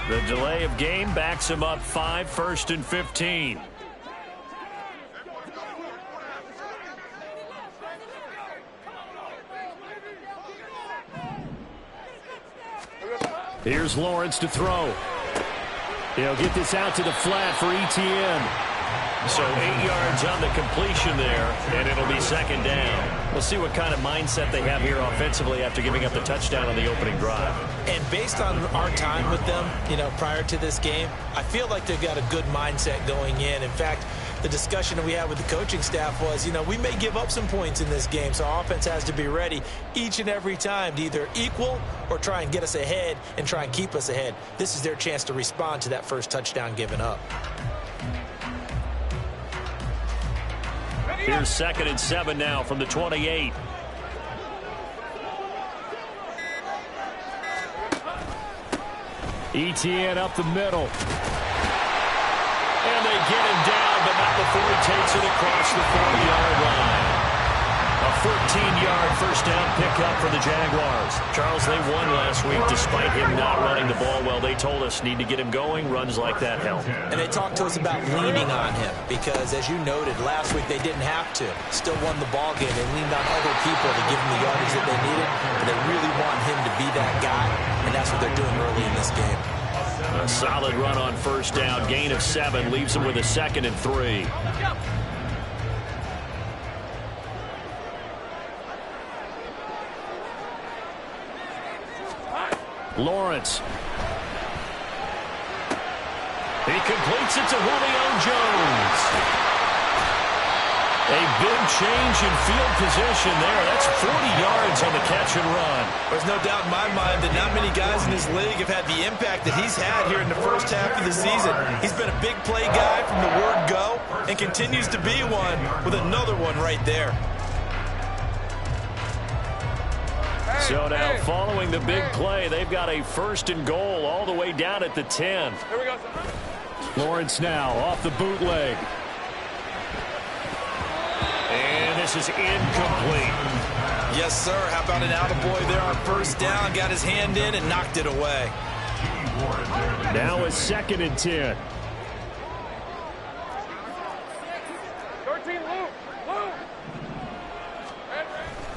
The delay of game backs him up 5, 1st and 15. Here's Lawrence to throw. He'll get this out to the flat for ETN. So 8 yards on the completion there, and it'll be 2nd down. We'll see what kind of mindset they have here offensively after giving up the touchdown on the opening drive. And based on our time with them, prior to this game, I feel like they've got a good mindset going in. In fact, the discussion that we had with the coaching staff was, we may give up some points in this game, so our offense has to be ready each and every time to either equal or try and get us ahead and try and keep us ahead. This is their chance to respond to that first touchdown given up. Here's 2nd and 7 now from the 28. ETN up the middle. And they get him down, but not before he takes it across the 40-yard line. A 14-yard first down pickup for the Jaguars. Charles, they won last week despite him not running the ball well. They told us need to get him going. Runs like that help. And they talked to us about leaning on him because, as you noted, last week they didn't have to. Still won the ball game. They leaned on other people to give them the yardage that they needed. But they really want him to be that guy, and that's what they're doing early in this game. A solid run on first down. Gain of 7 leaves him with a 2nd and 3. Lawrence. He completes it to Julio Jones. A big change in field position there. That's 40 yards on the catch and run. There's no doubt in my mind that not many guys in this league have had the impact that he's had here in the first half of the season. He's been a big play guy from the word go and continues to be one with another one right there. So now following the big play, they've got a 1st and goal all the way down at the 10. Here we go. Lawrence now off the bootleg. And this is incomplete. Yes, sir. How about an attaboy there on first down? Got his hand in and knocked it away. Now a 2nd and 10. 13, Lou.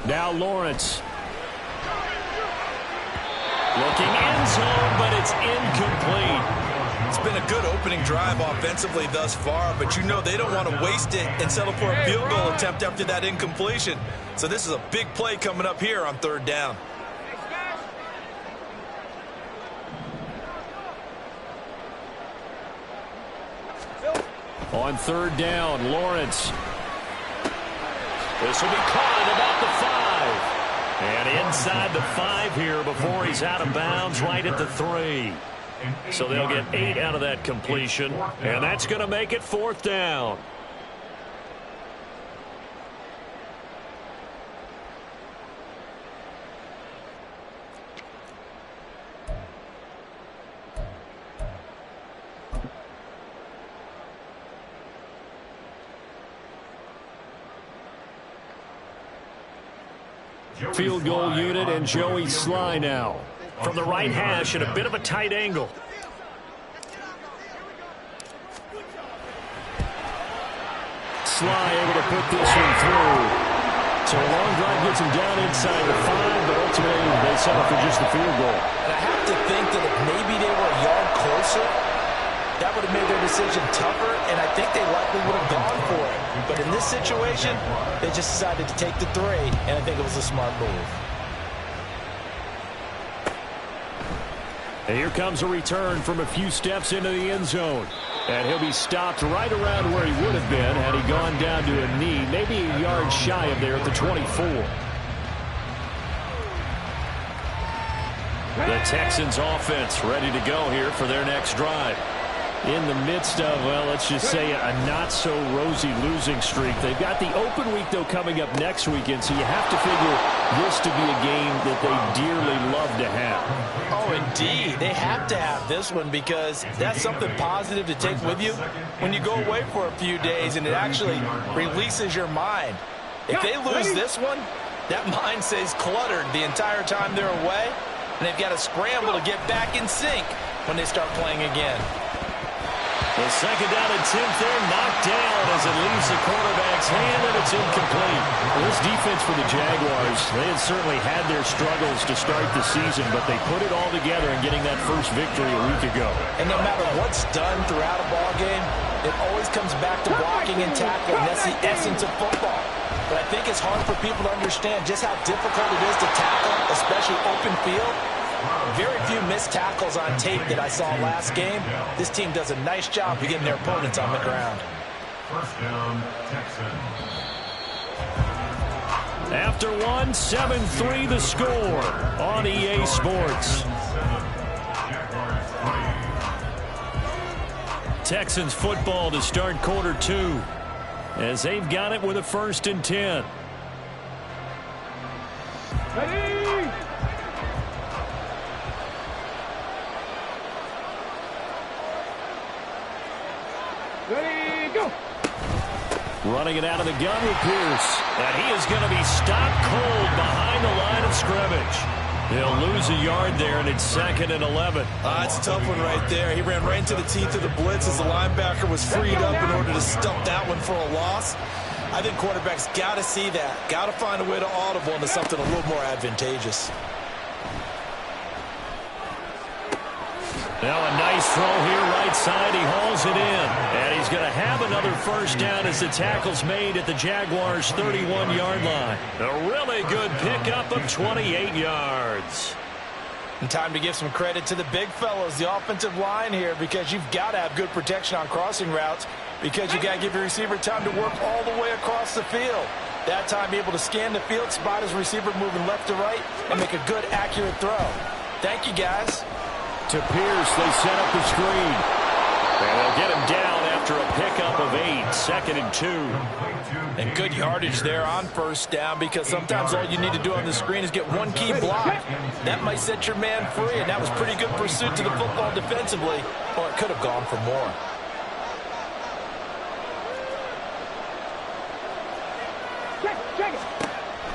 Now Lawrence. Looking end zone, but it's incomplete. It's been a good opening drive offensively thus far, but they don't want to waste it and settle for a field goal attempt after that incompletion. So this is a big play coming up here on 3rd down. On 3rd down, Lawrence. This will be caught at about the 5. And inside the 5 here before he's out of bounds right at the 3. So they'll get 8 out of that completion, and that's going to make it 4th down. Field goal unit and Joey Sly now. From the right hash at a bit of a tight angle. Sly able to put this one through. So a long drive gets him down inside the 5, but ultimately they settle for just the field goal. And I have to think that if maybe they were a yard closer, that would have made their decision tougher, and I think they likely would have gone for it. But in this situation, they just decided to take the 3, and I think it was a smart move. And here comes a return from a few steps into the end zone. And he'll be stopped right around where he would have been had he gone down to a knee, maybe a yard shy of there at the 24. The Texans offense ready to go here for their next drive. In the midst of, well, let's just say a not-so-rosy losing streak. They've got the open week, though, coming up next weekend, so you have to figure this to be a game that they dearly love to have. Oh, indeed. They have to have this one because that's something positive to take with you when you go away for a few days, and it actually releases your mind. If they lose this one, that mind stays cluttered the entire time they're away, and they've got to scramble to get back in sync when they start playing again. The second down and 10th there, knocked down as it leaves the quarterback's hand, and it's incomplete. Well, this defense for the Jaguars, they had certainly had their struggles to start the season, but they put it all together in getting that first victory a week ago. And no matter what's done throughout a ball game, it always comes back to blocking and tackling. That's the essence of football. But I think it's hard for people to understand just how difficult it is to tackle, especially open field. Very few missed tackles on tape that I saw last game. This team does a nice job of getting their opponents on the ground. First down, Texans. After one, 7-3 the score on EA Sports. Texans football to start quarter 2 as they've got it with a 1st and 10. Ready? Ready, go! Running it out of the gun with Pierce. And he is going to be stopped cold behind the line of scrimmage. They'll lose a yard there, and it's 2nd and 11. It's a tough one right there. He ran right into the teeth of the blitz as the linebacker was freed up in order to stump that one for a loss. I think quarterbacks got to see that. Got to find a way to audible into something a little more advantageous. Now a nice throw here right side. He hauls it in. And he's going to have another first down as the tackle's made at the Jaguars' 31-yard line. A really good pickup of 28 yards. And time to give some credit to the big fellows, the offensive line here, because you've got to have good protection on crossing routes because you got to give your receiver time to work all the way across the field. That time able to scan the field, spot his receiver moving left to right, and make a good, accurate throw. Thank you, guys. To Pierce, they set up the screen. And they'll get him down after a pickup of 8, 2nd and 2. And good yardage there on first down because sometimes all you need to do on the screen is get one key block. That might set your man free, and that was pretty good pursuit to the football defensively, or it could have gone for more.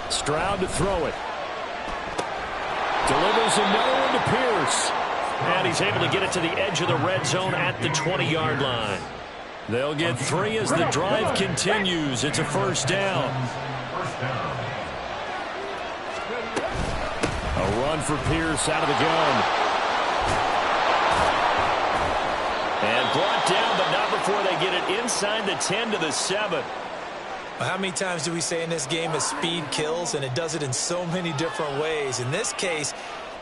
Stroud to throw it. Delivers another one to Pierce. And he's able to get it to the edge of the red zone at the 20-yard line. They'll get 3 as the drive continues. It's a first down. A run for Pierce out of the gun. And brought down, but not before they get it inside the 10 to the 7. How many times do we say in this game that speed kills, and it does it in so many different ways? In this case,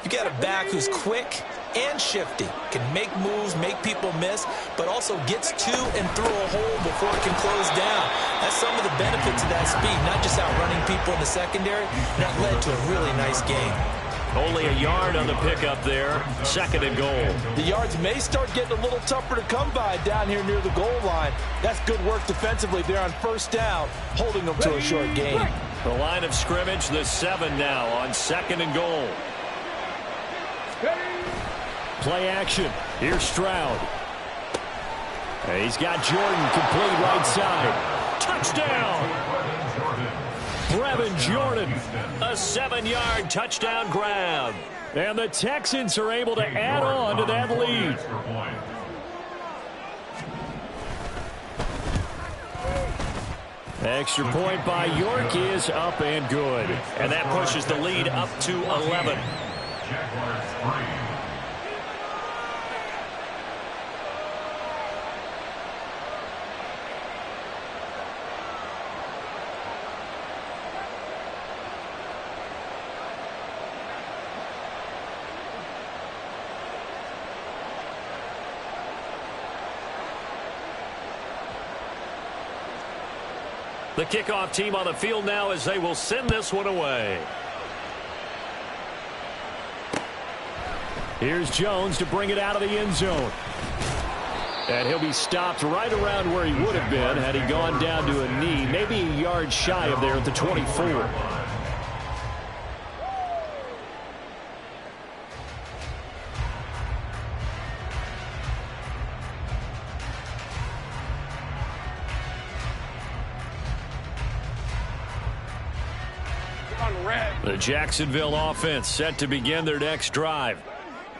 you got a back who's quick and shifty, can make moves, make people miss, but also gets to and through a hole before it can close down. That's some of the benefits of that speed, not just outrunning people in the secondary. That led to a really nice game. Only a yard on the pickup there, 2nd and goal. The yards may start getting a little tougher to come by down here near the goal line. That's good work defensively there on first down, holding them to a short gain. The line of scrimmage, the 7 now on 2nd and goal. Play action. Here's Stroud. He's got Jordan complete right side. Touchdown! Brevin Jordan, a 7-yard touchdown grab. And the Texans are able to add on to that lead. Extra point by York is up and good. And that pushes the lead up to 11. Jaguars 3. The kickoff team on the field now as they will send this one away. Here's Jones to bring it out of the end zone. And he'll be stopped right around where he would have been had he gone down to a knee, maybe a yard shy of there at the 24. The Jacksonville offense set to begin their next drive.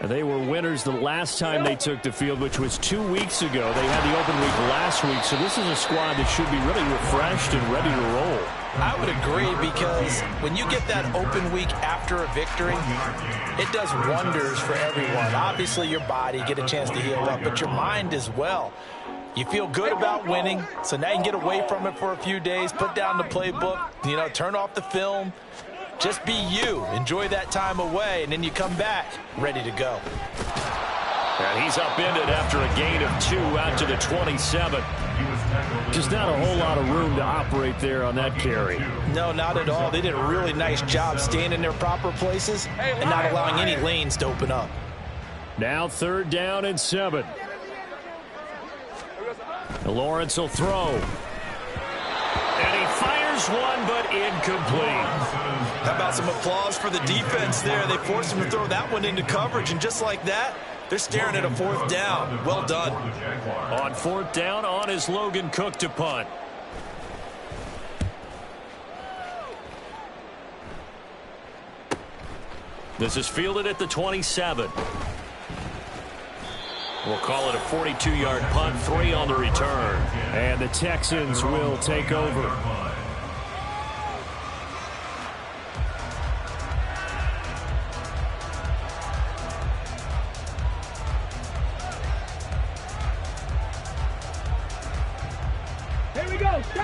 They were winners the last time they took the field, which was 2 weeks ago. They had the open week last week, so this is a squad that should be really refreshed and ready to roll. I would agree, because when you get that open week after a victory, it does wonders for everyone. Obviously, your body, get a chance to heal up, but your mind as well. You feel good about winning, so now you can get away from it for a few days, put down the playbook, turn off the film. Just be you. Enjoy that time away, and then you come back ready to go. And he's upended after a gain of 2 out to the 27. Just not a whole lot of room to operate there on that carry. No, not at all. They did a really nice job staying in their proper places and not allowing any lanes to open up. Now 3rd down and 7. Lawrence will throw. And he fires one, but incomplete. How about some applause for the defense there? They forced him to throw that one into coverage, and just like that, they're staring at a 4th down. Well done. On 4th down, on is Logan Cook to punt. This is fielded at the 27. We'll call it a 42-yard punt, 3 on the return. And the Texans will take over.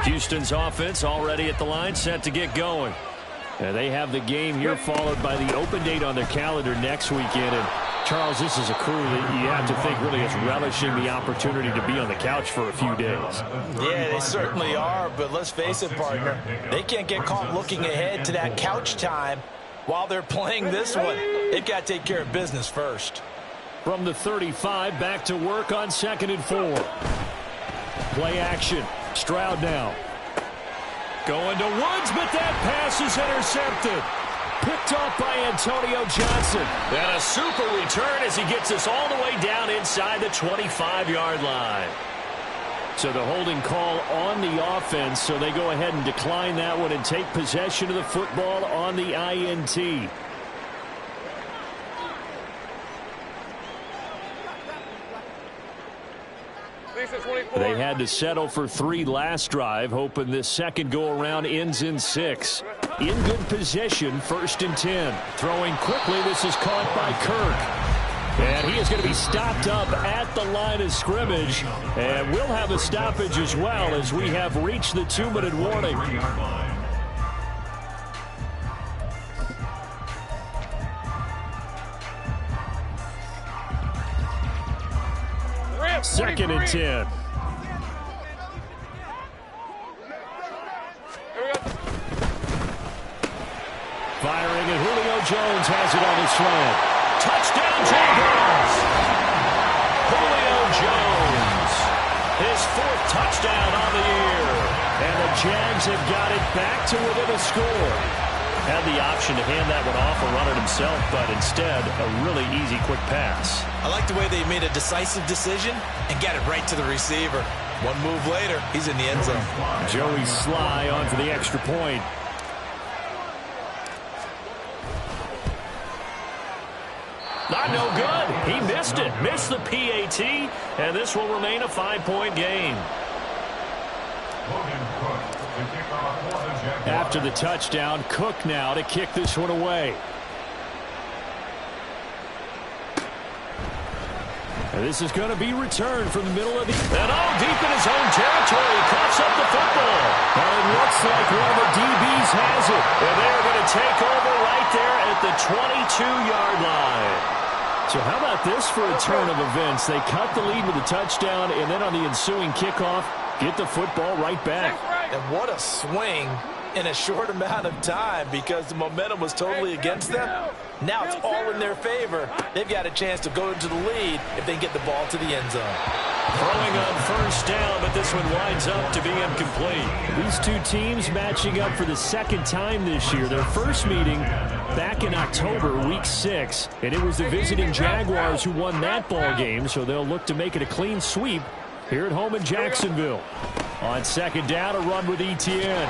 Houston's offense already at the line, set to get going. And they have the game here followed by the open date on their calendar next weekend. And Charles, this is a crew that you have to think really is relishing the opportunity to be on the couch for a few days. Yeah, they certainly are, but let's face it, partner. They can't get caught looking ahead to that couch time while they're playing this one. They've got to take care of business first. From the 35, back to work on 2nd and 4. Play action. Stroud now. Going to Woods, but that pass is intercepted. Picked off by Antonio Johnson. And a super return as he gets us all the way down inside the 25-yard line. So the holding call on the offense, so they go ahead and decline that one and take possession of the football on the INT. They had to settle for 3 last drive, hoping this second go-around ends in 6. In good position, 1st and 10. Throwing quickly, this is caught by Kirk. And he is going to be stopped up at the line of scrimmage. And we'll have a stoppage as well as we have reached the 2-minute warning. 2nd and 10. Firing, and Julio Jones has it on his slant. Touchdown, Jags! Julio Jones, his 4th touchdown on the year. And the Jags have got it back to within a score. Had the option to hand that one off or run it himself, but instead, a really easy, quick pass. I like the way they made a decisive decision and got it right to the receiver. One move later, he's in the end zone. Joey Sly on for the extra point. Not no good. He missed it. Missed the PAT, and this will remain a 5-point game. After the touchdown, Cook now to kick this one away. And this is going to be returned from the middle of the... And deep in his own territory, he coughs up the football. And it looks like one of the DBs has it. And they're going to take over right there at the 22-yard line. So how about this for a turn of events? They cut the lead with a touchdown, and then on the ensuing kickoff, get the football right back. And what a swing in a short amount of time, because the momentum was totally against them. Now it's all in their favor. They've got a chance to go into the lead if they get the ball to the end zone. Throwing on 1st down, but this one winds up to be incomplete. These two teams matching up for the 2nd time this year. Their first meeting back in October, week 6, and it was the visiting Jaguars who won that ball game, so they'll look to make it a clean sweep here at home in Jacksonville. On 2nd down, a run with Etienne.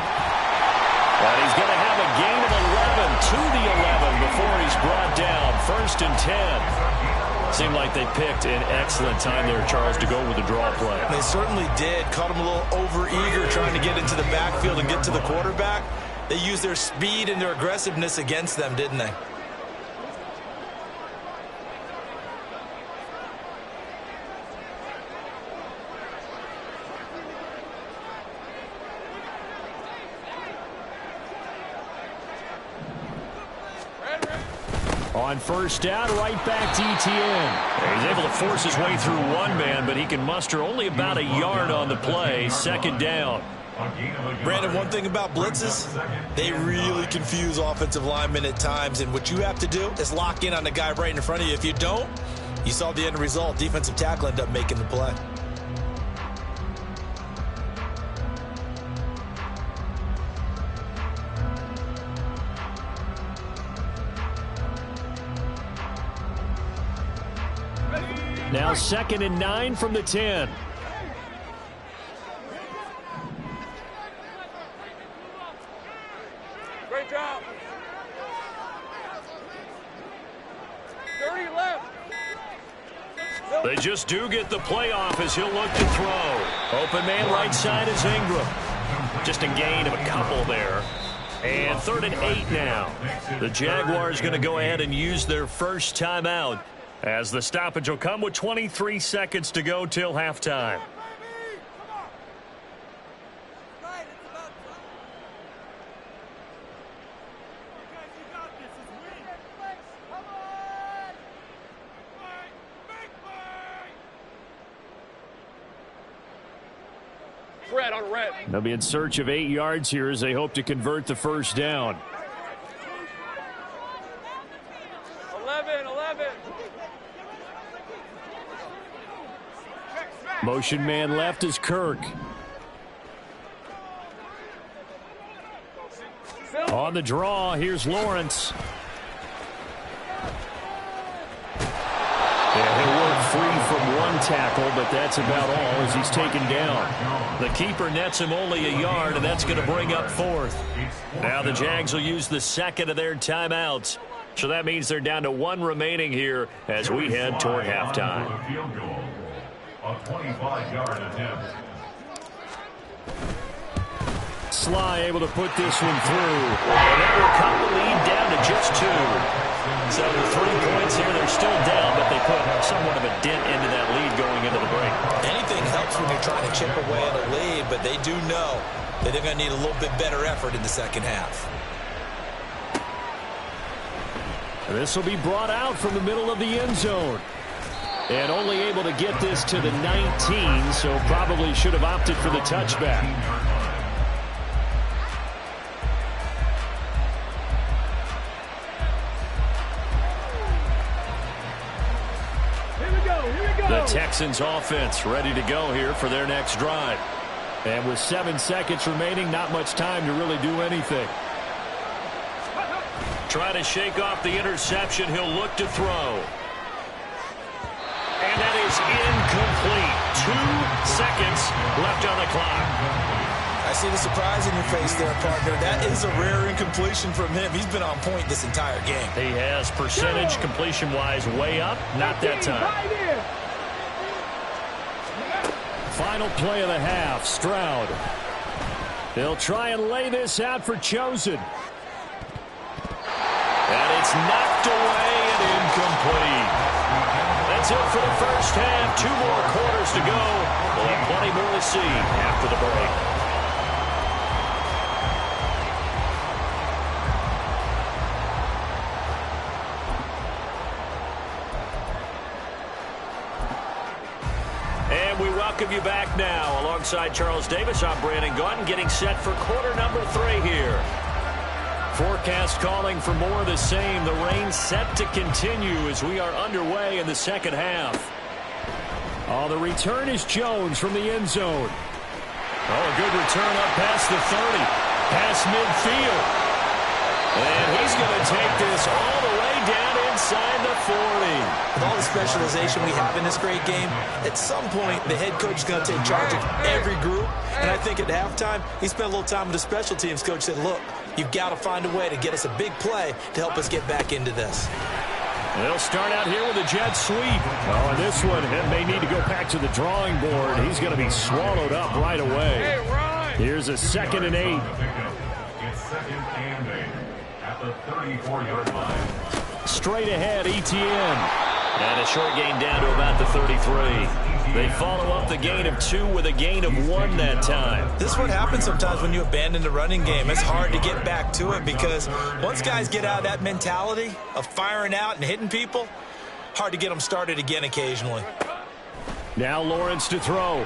And he's going to have a gain of 11 to the 11 before he's brought down. 1st and 10. Seemed like they picked an excellent time there, Charles, to go with the draw play. They certainly did. Caught him a little over-eager trying to get into the backfield and get to the quarterback. They used their speed and their aggressiveness against them, didn't they? On 1st down, right back to ETN. He's able to force his way through one man, but he can muster only about a yard on the play. 2nd down. Brandon, one thing about blitzes, they really confuse offensive linemen at times, and what you have to do is lock in on the guy right in front of you. If you don't, you saw the end result. Defensive tackle ended up making the play. Now 2nd and 9 from the 10. Great job. 30 left. They just do get the playoff as he'll look to throw. Open man right side is Ingram. Just a gain of a couple there. And 3rd and 8 now. The Jaguars going to go ahead and use their first timeout, as the stoppage will come with 23 seconds to go till halftime. Red on red. They'll be in search of 8 yards here as they hope to convert the 1st down. 11. Motion man left is Kirk. On the draw, here's Lawrence. Yeah, he'll work free from one tackle, but that's about all as he's taken down. The keeper nets him only a yard, and that's going to bring up 4th. Now the Jags will use the 2nd of their timeouts. So that means they're down to 1 remaining here as we head toward halftime. A 25-yard attempt. Sly able to put this one through. And that will cut the lead down to just 2. So 3 points here. They're still down, but they put somewhat of a dent into that lead going into the break. Anything helps when you're trying to chip away at a lead, but they do know that they're going to need a little bit better effort in the second half. And this will be brought out from the middle of the end zone. And only able to get this to the 19, so probably should have opted for the touchback. The Texans offense ready to go here for their next drive. And with 7 seconds remaining, not much time to really do anything. Try to shake off the interception. He'll look to throw. And that is incomplete. 2 seconds left on the clock. I see the surprise in your face there, partner. That is a rare incompletion from him. He's been on point this entire game. He has percentage completion-wise way up. Not that time. Final play of the half. Stroud. They'll try and lay this out for Chosen. And it's knocked away and incomplete. That's it for the first half. 2 more quarters to go. We'll have plenty more to see after the break. And we welcome you back now. Alongside Charles Davis, I'm Brandon Gunn, getting set for quarter number 3 here. Forecast calling for more of the same. The rain set to continue as we are underway in the second half. Oh, the return is Jones from the end zone. Oh, a good return up past the 30. Past midfield. And he's going to take this all the way down inside the 40. With all the specialization we have in this great game, at some point the head coach is going to take charge of every group. And I think at halftime, he spent a little time with the special teams coach, said, look, you've got to find a way to get us a big play to help us get back into this. They'll start out here with a jet sweep. Oh, and this one may need to go back to the drawing board. He's going to be swallowed up right away. Here's a 2nd and 8. It's 2nd and 8 at the 34-yard line. Straight ahead, ETN. And a short gain down to about the 33. They follow up the gain of 2 with a gain of 1 that time. This is what happens sometimes when you abandon the running game. It's hard to get back to it because once guys get out of that mentality of firing out and hitting people, hard to get them started again occasionally. Now Lawrence to throw.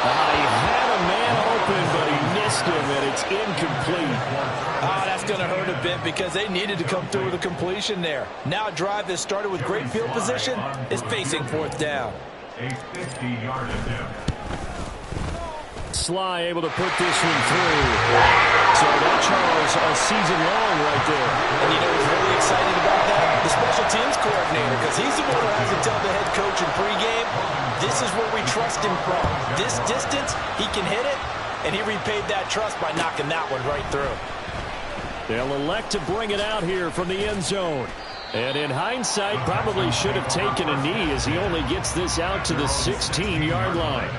He had a man open, but he missed him, and it's incomplete. That's going to hurt a bit because they needed to come through with a completion there. Now a drive that started with great field position is facing 4th down. A 50-yard attempt. Sly able to put this one through. So that Charles a season long right there. And you know who's really excited about that? The special teams coordinator, because he's the one who has to tell the head coach in pregame, this is where we trust him from. This distance, he can hit it, and he repaid that trust by knocking that one right through. They'll elect to bring it out here from the end zone. And in hindsight, probably should have taken a knee as he only gets this out to the 16-yard line.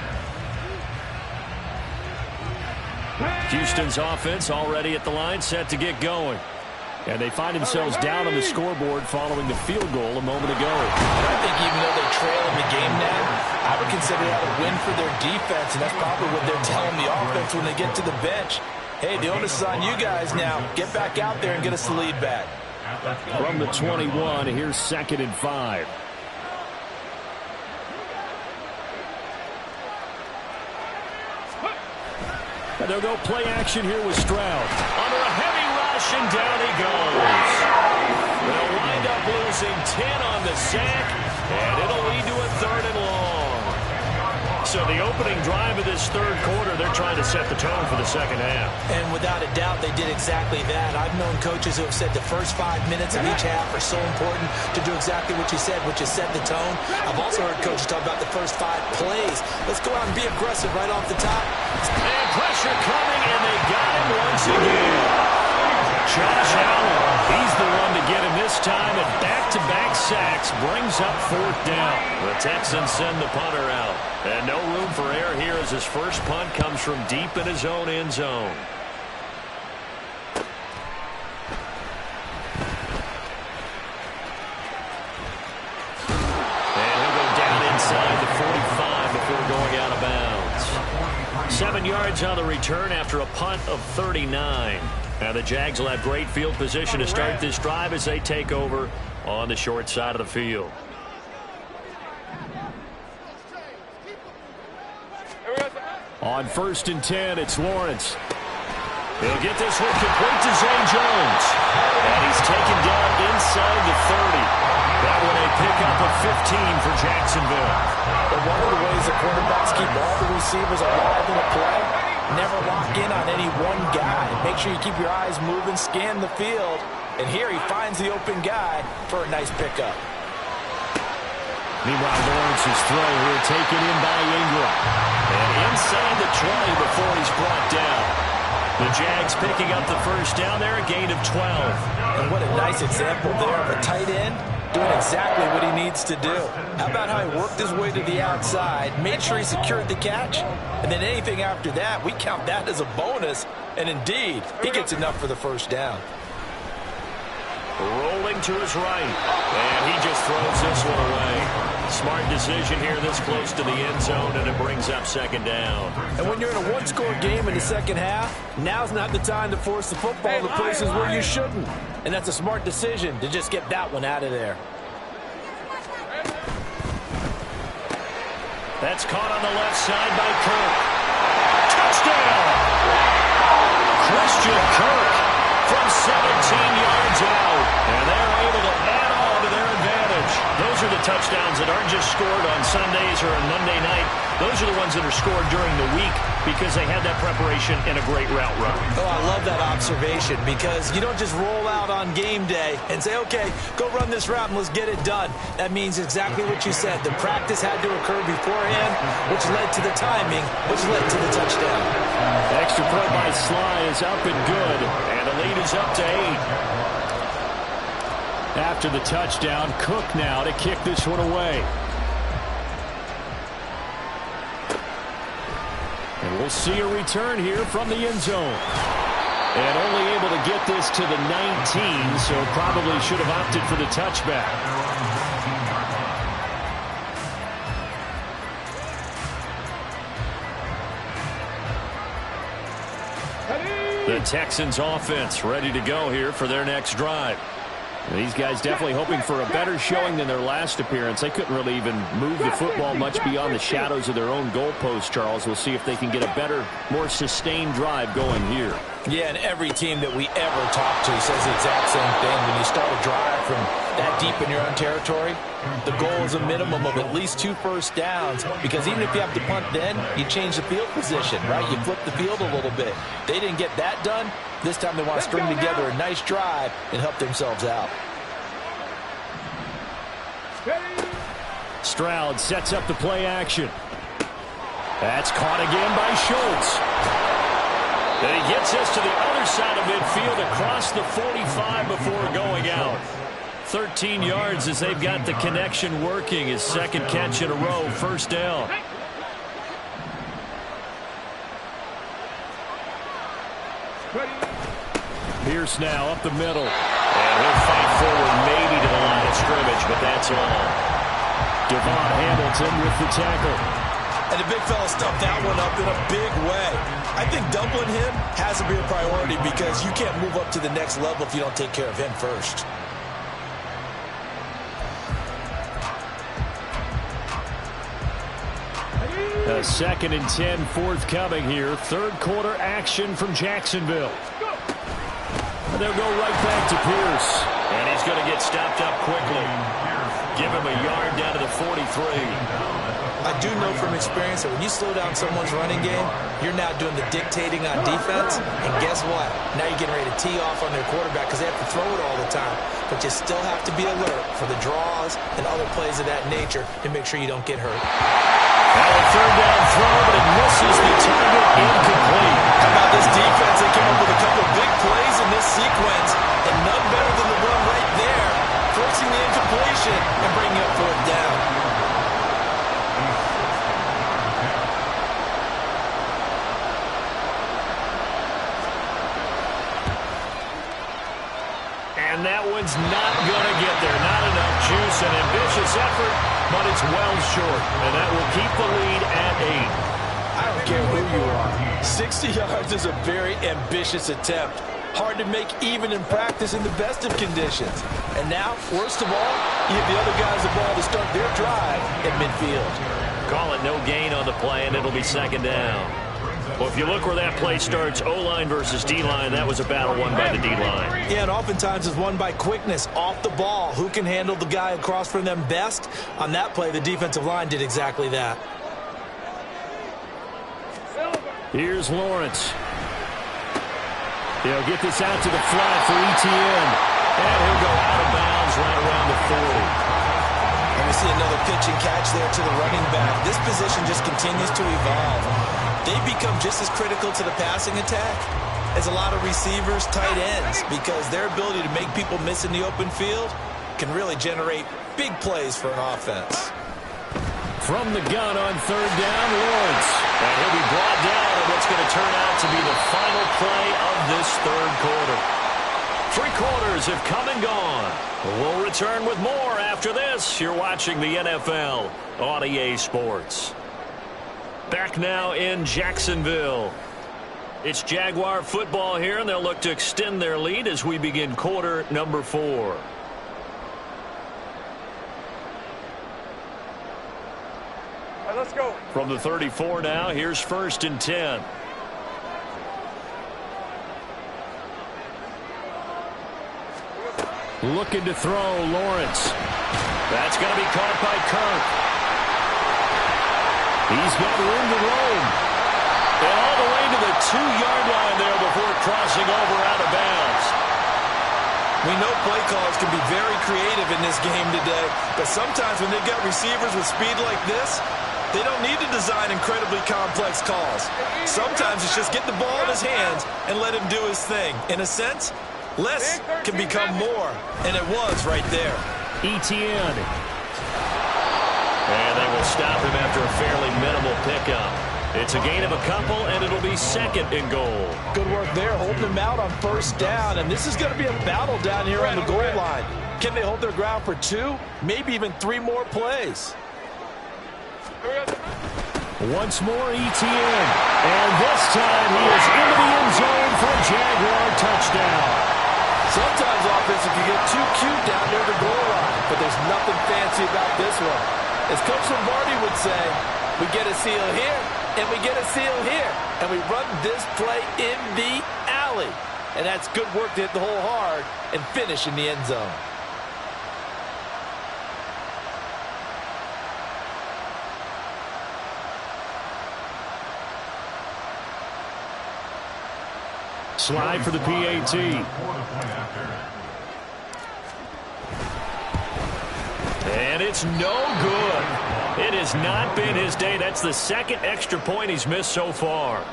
Houston's offense already at the line, set to get going. And they find themselves down on the scoreboard following the field goal a moment ago. And I think even though they trail in the game now, I would consider that a win for their defense, and that's probably what they're telling the offense when they get to the bench. Hey, the onus is on you guys now. Get back out there and get us the lead back. From the 21, here's 2nd and 5. And they'll go play action here with Stroud. Under a heavy rush, and down he goes. They'll wind up losing 10 on the sack, and it'll lead to a 3rd and long. So the opening drive of this 3rd quarter, they're trying to set the tone for the 2nd half. And without a doubt, they did exactly that. I've known coaches who have said the first 5 minutes of each half are so important to do exactly what you said, which is set the tone. I've also heard coaches talk about the first 5 plays. Let's go out and be aggressive right off the top. And pressure coming, and they got him once again. Josh Allen, he's the one to get him this time, and back-to-back sacks brings up 4th down. The Texans send the punter out. And no room for error here as his first punt comes from deep in his own end zone. And he'll go down inside the 45 before going out of bounds. 7 yards on the return after a punt of 39. Now the Jags will have great field position to start this drive as they take over on the short side of the field. On 1st and 10, it's Lawrence. He'll get this one complete to Zay Jones. And he's taken down inside the 30. That one a pickup of 15 for Jacksonville. But one of the ways the quarterbacks keep all the receivers alive in a play, never lock in on any one guy. Make sure you keep your eyes moving, scan the field. And here he finds the open guy for a nice pickup. Meanwhile, Lawrence's throw here taken in by Ingram. And inside the 20 before he's brought down. The Jags picking up the first down there, a gain of 12. And what a nice example there of a tight end doing exactly what he needs to do. How about how he worked his way to the outside, made sure he secured the catch, and then anything after that, we count that as a bonus. And indeed, he gets enough for the first down. Rolling to his right, and he just throws this one away. Smart decision here this close to the end zone, and it brings up 2nd down. And when you're in a one-score game in the second half, now's not the time to force the football to places where you shouldn't. And that's a smart decision to just get that one out of there. That's caught on the left side by Kirk. Touchdown! Christian Kirk from 17 yards out. And they're able to add on to their advantage. Those are the touchdowns that aren't just scored on Sundays or on Monday night. Those are the ones that are scored during the week because they had that preparation in a great route run. Oh, I love that observation because you don't just roll out on game day and say, okay, go run this route and let's get it done. That means exactly what you said. The practice had to occur beforehand, which led to the timing, which led to the touchdown. Extra point by Sly is up and good, and the lead is up to 8. After the touchdown, Cook now to kick this one away. And we'll see a return here from the end zone. And only able to get this to the 19, so probably should have opted for the touchback. The Texans offense ready to go here for their next drive. And these guys definitely hoping for a better showing than their last appearance. They couldn't really even move the football much beyond the shadows of their own goalpost, Charles. We'll see if they can get a better, more sustained drive going here. Yeah, and every team that we ever talk to says the exact same thing. When you start a drive from that deep in your own territory, the goal is a minimum of at least 2 first downs, because even if you have to punt then, you change the field position, right? You flip the field a little bit. They didn't get that done. This time they want to string together a nice drive and help themselves out. Stroud sets up the play action. That's caught again by Schultz. And he gets us to the other side of midfield across the 45 before going out. 13 yards as they've got the connection working. His second catch in a row, first down. Pierce now up the middle. And he'll fight forward maybe to the line of scrimmage, but that's all. Devon Hamilton with the tackle. And the big fella stuffed that one up in a big way. I think doubling him has to be a priority because you can't move up to the next level if you don't take care of him first. A 2nd and 10 forthcoming here. Third quarter action from Jacksonville. And they'll go right back to Pierce. And he's going to get stopped up quickly. Give him a yard down to the 43. I do know from experience that when you slow down someone's running game, you're now doing the dictating on defense. And guess what? Now you're getting ready to tee off on their quarterback because they have to throw it all the time. But you still have to be alert for the draws and other plays of that nature to make sure you don't get hurt. Now a third down throw, but it misses the target, incomplete. How about this defense? They came up with a couple of big plays in this sequence, and none better than the run right there, forcing the incompletion and bringing up 4th down. And that one's not going to get there. Not enough juice. An ambitious effort, but it's well short. And that will keep the lead at 8. I don't care who you are. 60 yards is a very ambitious attempt. Hard to make even in practice in the best of conditions. And now, worst of all, you give the other guys the ball to start their drive at midfield. Call it no gain on the play, and it'll be 2nd down. Well, if you look where that play starts, O-line versus D-line, that was a battle won by the D-line. Yeah, and oftentimes it's won by quickness off the ball. Who can handle the guy across from them best? On that play, the defensive line did exactly that. Here's Lawrence. He'll get this out to the flat for Etienne. And he'll go out of bounds right around the 40. And we see another pitch and catch there to the running back. This position just continues to evolve. They become just as critical to the passing attack as a lot of receivers, tight ends, because their ability to make people miss in the open field can really generate big plays for an offense. From the gun on 3rd down, Lawrence. And he'll be brought down on what's going to turn out to be the final play of this 3rd quarter. 3 quarters have come and gone. We'll return with more after this. You're watching the NFL on EA Sports. Back now in Jacksonville. It's Jaguar football here, and they'll look to extend their lead as we begin quarter number 4. All right, let's go. From the 34 now, here's 1st and 10. Looking to throw, Lawrence. That's going to be caught by Kirk. He's got room to roam. And all the way to the 2-yard line there before crossing over out of bounds. We know play callers can be very creative in this game today, but sometimes when they've got receivers with speed like this, they don't need to design incredibly complex calls. Sometimes it's just get the ball in his hands and let him do his thing. In a sense, less can become more, and it was right there. Etienne. And they will stop him after a fairly minimal pickup. It's a gain of a couple, and it'll be second and goal. Good work there, holding them out on first down, and this is going to be a battle down here on the goal line. Can they hold their ground for 2, maybe even 3 more plays? Once more, Etienne. And this time he is into the end zone for a Jaguar touchdown. Sometimes offense can get too cute down near the goal line, but there's nothing fancy about this one. As Coach Lombardi would say, we get a seal here, and we get a seal here, and we run this play in the alley. And that's good work to hit the hole hard and finish in the end zone. Slide for the PAT. And it's no good. It has not been his day. That's the second extra point he's missed so far.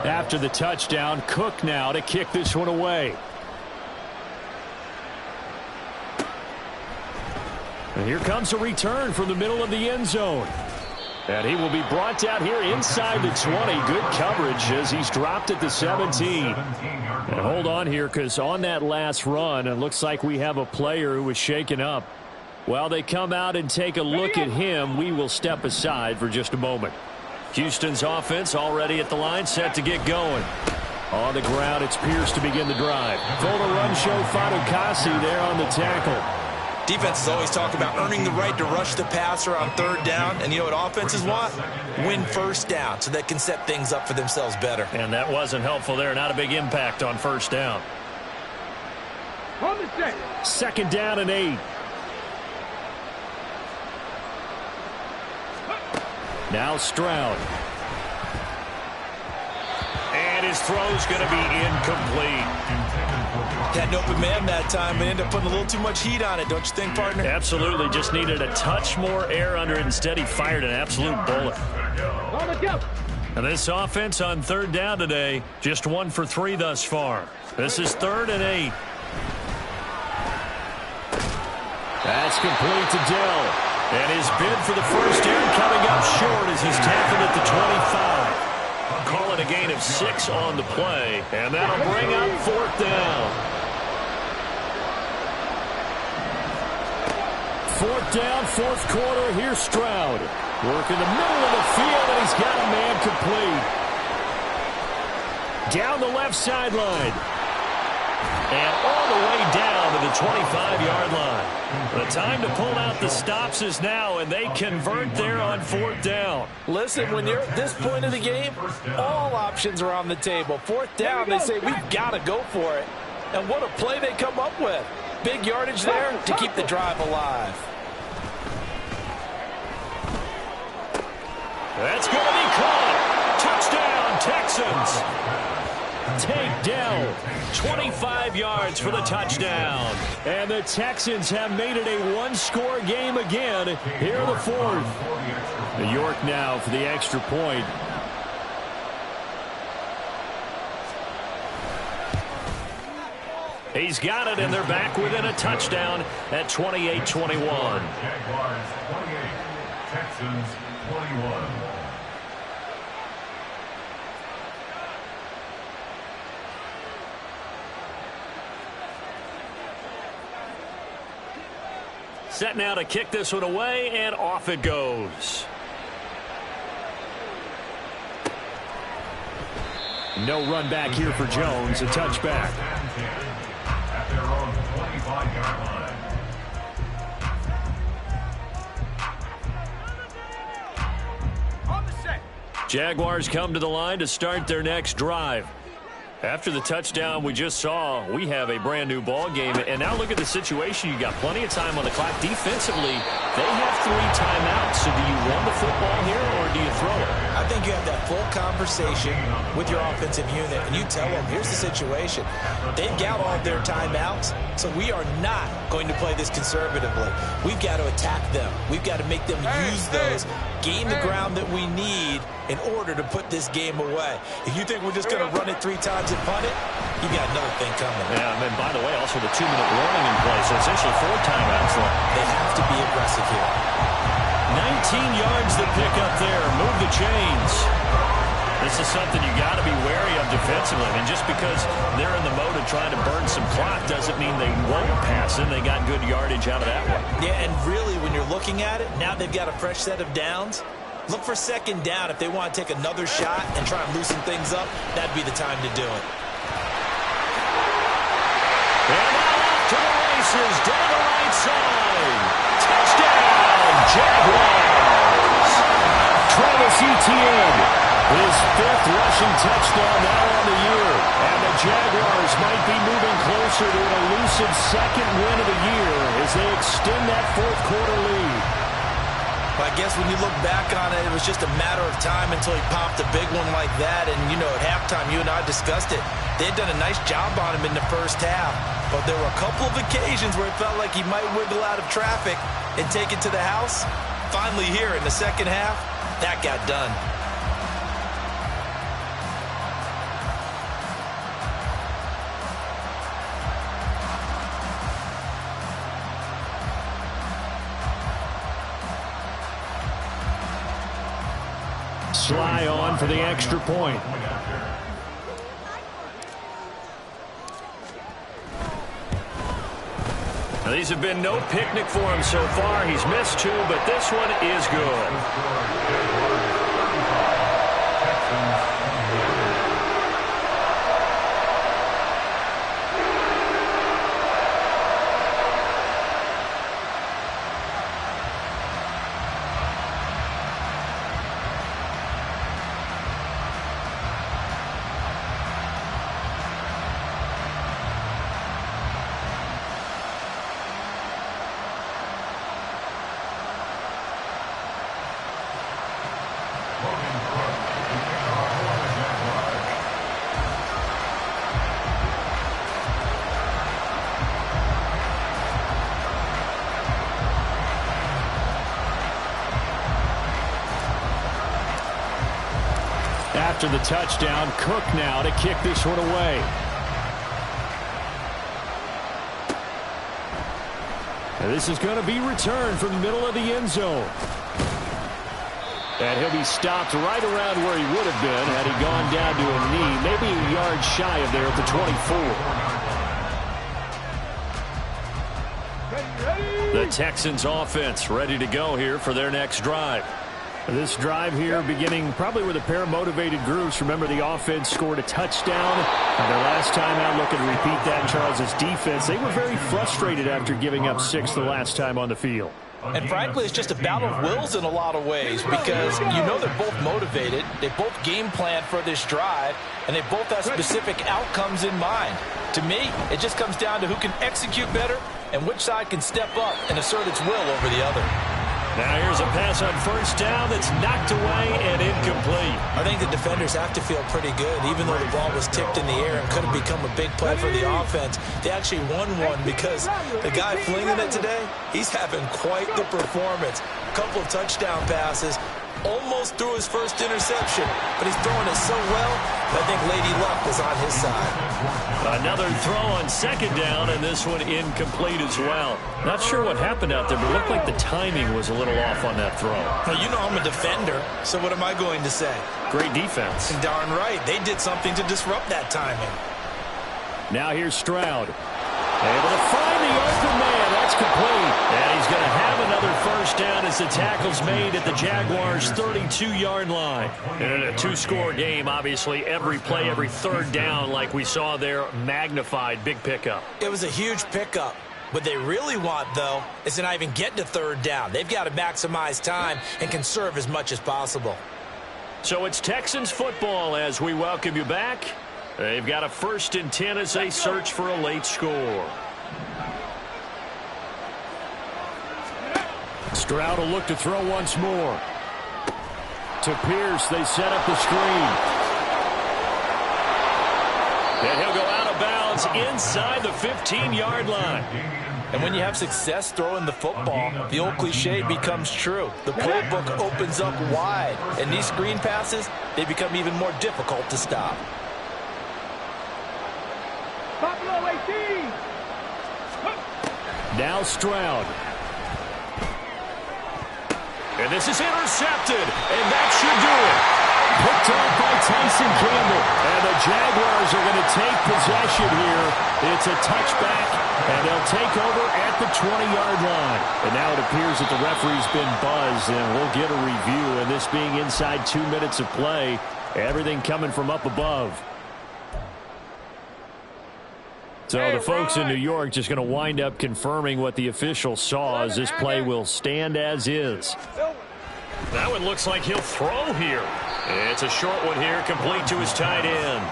After the touchdown, Cook now to kick this one away. And here comes a return from the middle of the end zone. And he will be brought down here inside the 20. Good coverage as he's dropped at the 17. And hold on here, because on that last run, it looks like we have a player who was shaken up. While they come out and take a look at him, we will step aside for just a moment. Houston's offense already at the line, set to get going. On the ground, it's Pierce to begin the drive. Full to run show, Fatukasi there on the tackle. Defenses always talk about earning the right to rush the passer on third down. And you know what offenses want? Win first down so they can set things up for themselves better. And that wasn't helpful there. Not a big impact on first down. Second down and 8. Now Stroud. And his throw's going to be incomplete. Had an open man that time, but ended up putting a little too much heat on it, don't you think, partner? Absolutely. Just needed a touch more air under it. Instead, he fired an absolute bullet. And this offense on third down today, just 1 for 3 thus far. This is 3rd and 8. That's complete to Dell. And his bid for the first down coming up short as he's tackled at the 25. Call it a gain of 6 on the play, and that'll bring up 4th down. 4th down, 4th quarter. Here's Stroud. Working the middle of the field, and he's got a man complete. Down the left sideline. And all the way down to the 25-yard line. The time to pull out the stops is now, and they convert there on 4th down. Listen, when you're at this point of the game, all options are on the table. 4th down, they say, we've got to go for it. And what a play they come up with. Big yardage there to keep the drive alive. That's going to be caught. Touchdown, Texans. Take down 25 yards for the touchdown. And the Texans have made it a one-score game again here in the 4th. New York now for the extra point. He's got it, and they're back within a touchdown at 28-21. Jaguars 28, Texans 21. Set now to kick this one away, and off it goes. No run back here for Jones. A touchback. At their own 25-yard line. Jaguars come to the line to start their next drive. After the touchdown we just saw, we have a brand new ball game. And now look at the situation. You got plenty of time on the clock. Defensively, they have 3 timeouts. So do you run the football here or do you throw it? I think you have that full conversation with your offensive unit, and you tell them, here's the situation. They've got all of their timeouts, so we are not going to play this conservatively. We've got to attack them. We've got to make them use those, gain the ground that we need in order to put this game away. If you think we're just going to run it 3 times and punt it, you got another thing coming. Yeah, and by the way, also the 2-minute warning in play, so essentially 4 timeouts left. They have to be aggressive here. 19 yards to pick up there. Move the chains. This is something you got to be wary of defensively. And just because they're in the mode of trying to burn some clock doesn't mean they won't pass it. They got good yardage out of that one. Yeah, and really when you're looking at it, now they've got a fresh set of downs. Look for 2nd down. If they want to take another shot and try and loosen things up, that'd be the time to do it. And off to the races down the right side. Touchdown, Jaguars. Travis Etienne, his 5th rushing touchdown now on the year. And the Jaguars might be moving closer to an elusive 2nd win of the year as they extend that 4th quarter lead. I guess when you look back on it, it was just a matter of time until he popped a big one like that. And, you know, at halftime, you and I discussed it. They had done a nice job on him in the first half. But there were a couple of occasions where it felt like he might wiggle out of traffic and take it to the house. Finally here in the second half, that got done. Sly on for the extra point. Now, these have been no picnic for him so far. He's missed 2, but this one is good. After the touchdown, Cook now to kick this one away. And this is going to be returned from the middle of the end zone. And he'll be stopped right around where he would have been had he gone down to a knee, maybe a yard shy of there at the 24. The Texans offense ready to go here for their next drive. This drive here beginning probably with a pair of motivated groups. Remember, the offense scored a touchdown. And their last time out, looking to repeat that, Charles' defense. They were very frustrated after giving up 6 the last time on the field. And frankly, it's just a battle of wills in a lot of ways because you know they're both motivated. They both game plan for this drive, and they both have specific outcomes in mind. To me, it just comes down to who can execute better and which side can step up and assert its will over the other. Now here's a pass on 1st down that's knocked away and incomplete. I think the defenders have to feel pretty good. Even though the ball was tipped in the air and could have become a big play for the offense, they actually won one because the guy flinging it today, he's having quite the performance. A couple of touchdown passes, almost threw his first interception, but he's throwing it so well that I think Lady Luck was on his side. Another throw on 2nd down, and this one incomplete as well. Not sure what happened out there, but it looked like the timing was a little off on that throw. Well, you know I'm a defender, so what am I going to say? Great defense. And darn right, they did something to disrupt that timing. Now here's Stroud. Able to find the open man. That's complete. And he's going to have another 1st down as the tackle's made at the Jaguars' 32-yard line. And in a 2-score game, obviously, every play, every 3rd down, like we saw there, magnified. Big pickup. It was a huge pickup. What they really want, though, is to not even get to 3rd down. They've got to maximize time and conserve as much as possible. So it's Texans football as we welcome you back. They've got a 1st and 10 as they search for a late score. Stroud will look to throw once more. To Pierce, they set up the screen. And he'll go out of bounds inside the 15-yard line. And when you have success throwing the football, the old cliche becomes true. The playbook opens up wide, and these screen passes, they become even more difficult to stop. Now Stroud. And this is intercepted, and that should do it. Picked off by Tyson Campbell. And the Jaguars are going to take possession here. It's a touchback, and they'll take over at the 20-yard line. And now it appears that the referee's been buzzed, and we'll get a review. And this being inside 2 minutes of play, everything coming from up above. So the folks in New York just going to wind up confirming what the official saw, as this play will stand as is. That one looks like he'll throw here. It's a short one here, complete to his tight end.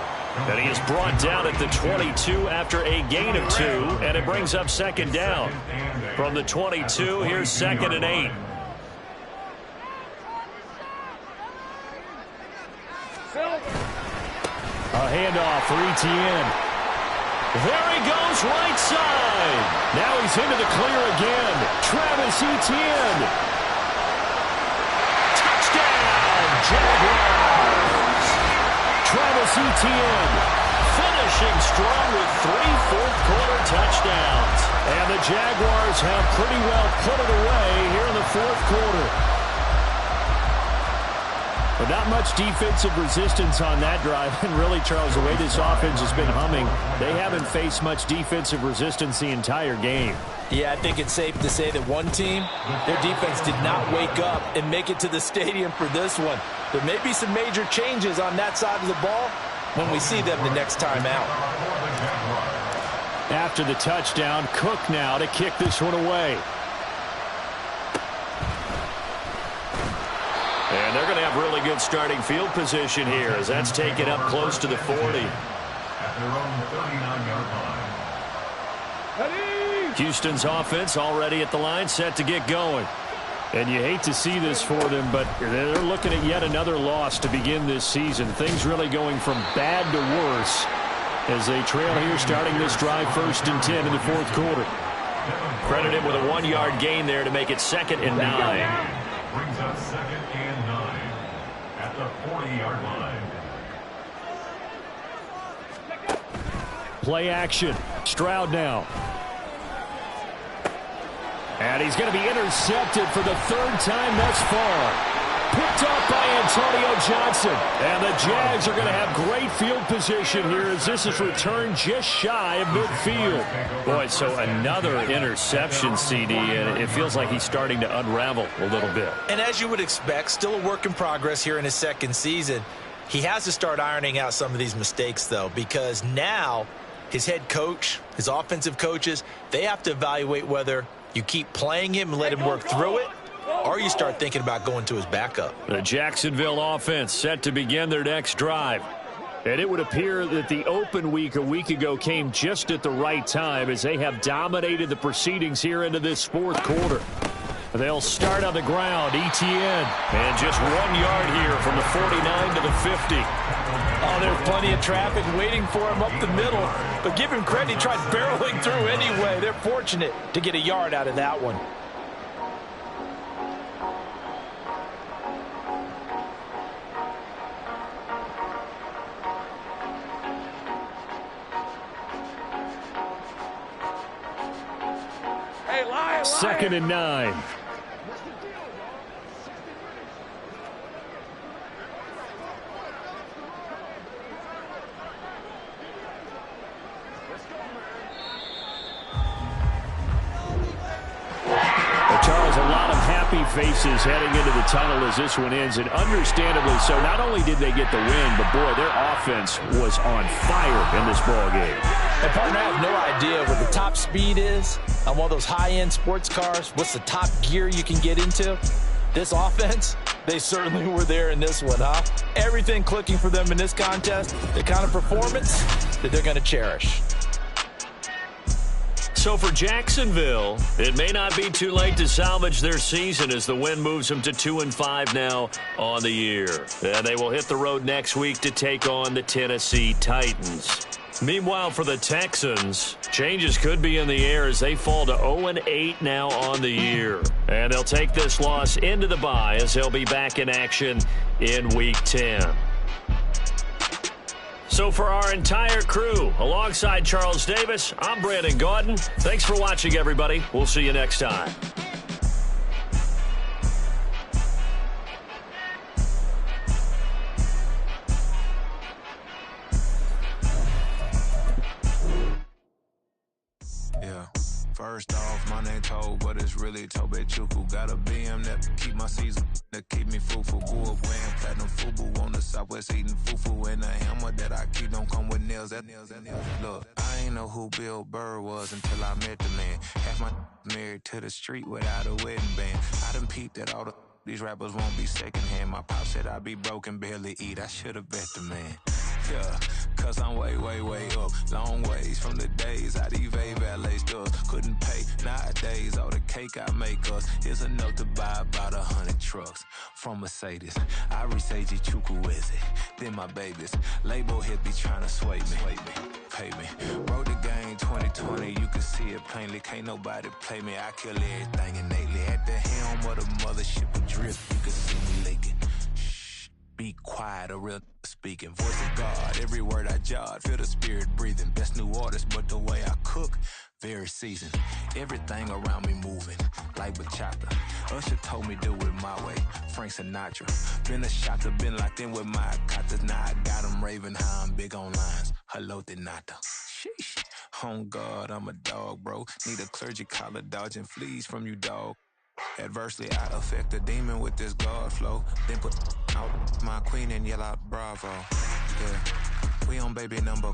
And he is brought down at the 22 after a gain of 2, and it brings up 2nd down. From the 22, here's 2nd and 8. A handoff for Etienne. There he goes, right side. Now he's into the clear again. Travis Etienne. Touchdown, Jaguars. Travis Etienne finishing strong with 3 fourth-quarter touchdowns. And the Jaguars have pretty well put it away here in the 4th quarter. But not much defensive resistance on that drive. And really, Charles, the way this offense has been humming, they haven't faced much defensive resistance the entire game. Yeah, I think it's safe to say that one team, their defense did not wake up and make it to the stadium for this one. There may be some major changes on that side of the ball when we see them the next time out. After the touchdown, Cook now to kick this one away. And they're going to have really good starting field position here, as that's taken up close to the 40. At their own 39-yard line. Houston's offense already at the line, set to get going. And you hate to see this for them, but they're looking at yet another loss to begin this season. Things really going from bad to worse as they trail here, starting this drive 1st and 10 in the 4th quarter. Credit him with a 1-yard gain there to make it 2nd and 9. Brings up 2nd and 9 at the 40-yard line. Play action. Stroud now. And he's going to be intercepted for the 3rd time thus far. Picked up by Antonio Johnson. And the Jags are going to have great field position here as this is returned just shy of midfield. Boy, so another interception, CD, and it feels like he's starting to unravel a little bit. And as you would expect, still a work in progress here in his 2nd season. He has to start ironing out some of these mistakes, though, because now his head coach, his offensive coaches, they have to evaluate whether you keep playing him and let him work through it, or you start thinking about going to his backup. The Jacksonville offense set to begin their next drive. And it would appear that the open week a week ago came just at the right time as they have dominated the proceedings here into this 4th quarter. They'll start on the ground. Etienne. And just 1 yard here from the 49 to the 50. Oh, there's plenty of traffic waiting for him up the middle. But give him credit, he tried barreling through anyway. They're fortunate to get a yard out of that one. Hey, Lion, 2nd and 9. Charles, a lot of happy faces heading into the tunnel as this one ends, and understandably so. Not only did they get the win, but boy, their offense was on fire in this ball game. And partner, I have no idea what the top speed is on one of those high-end sports cars. What's the top gear you can get into? This offense, They certainly were there in this one, huh? Everything clicking for them in this contest, the kind of performance that they're going to cherish. So for Jacksonville, it may not be too late to salvage their season as the win moves them to 2-5 now on the year. And they will hit the road next week to take on the Tennessee Titans. Meanwhile, for the Texans, changes could be in the air as they fall to 0-8 now on the year. And they'll take this loss into the bye as they'll be back in action in Week 10. So for our entire crew, alongside Charles Davis, I'm Brandon Gaudin. Thanks for watching, everybody. We'll see you next time. First off, my name Toad, but it's really Tobe Chuku. Got a BM that keep my season, that keep me fruitful. Grew up wearing platinum FUBU on the Southwest eating fufu. And the hammer that I keep don't come with nails. Look, I ain't know who Bill Burr was until I met the man. Half my married to the street without a wedding band. I done peeped at all these rappers won't be secondhand. My pop said I'd be broke and barely eat. I should've bet the man. Yeah, cause I'm way, way, way up. Long ways from the days I these valet stores couldn't pay. Nowadays, all the cake I make us is enough to buy about 100 trucks from Mercedes. I resage Chukwueze, then my babies. Label hit be trying to sway me, pay me. Wrote the game 2020, you can see it plainly. Can't nobody play me, I kill everything innately. At the helm of the mothership of drift, you can see me leaking. Be quiet, a real speaking. Voice of God, every word I jot. Feel the spirit breathing. Best new artist, but the way I cook, very seasoned. Everything around me moving, like bachata. Usher told me do it my way. Frank Sinatra. Been a shotter, been locked in with my katas. Now I got them raving how I'm big on lines. Hello, Denata. Sheesh. On God, I'm a dog, bro. Need a clergy collar, dodging fleas from you, dog. Adversely, I affect the demon with this God flow. Then put out my queen and yell out bravo. Yeah, we on baby number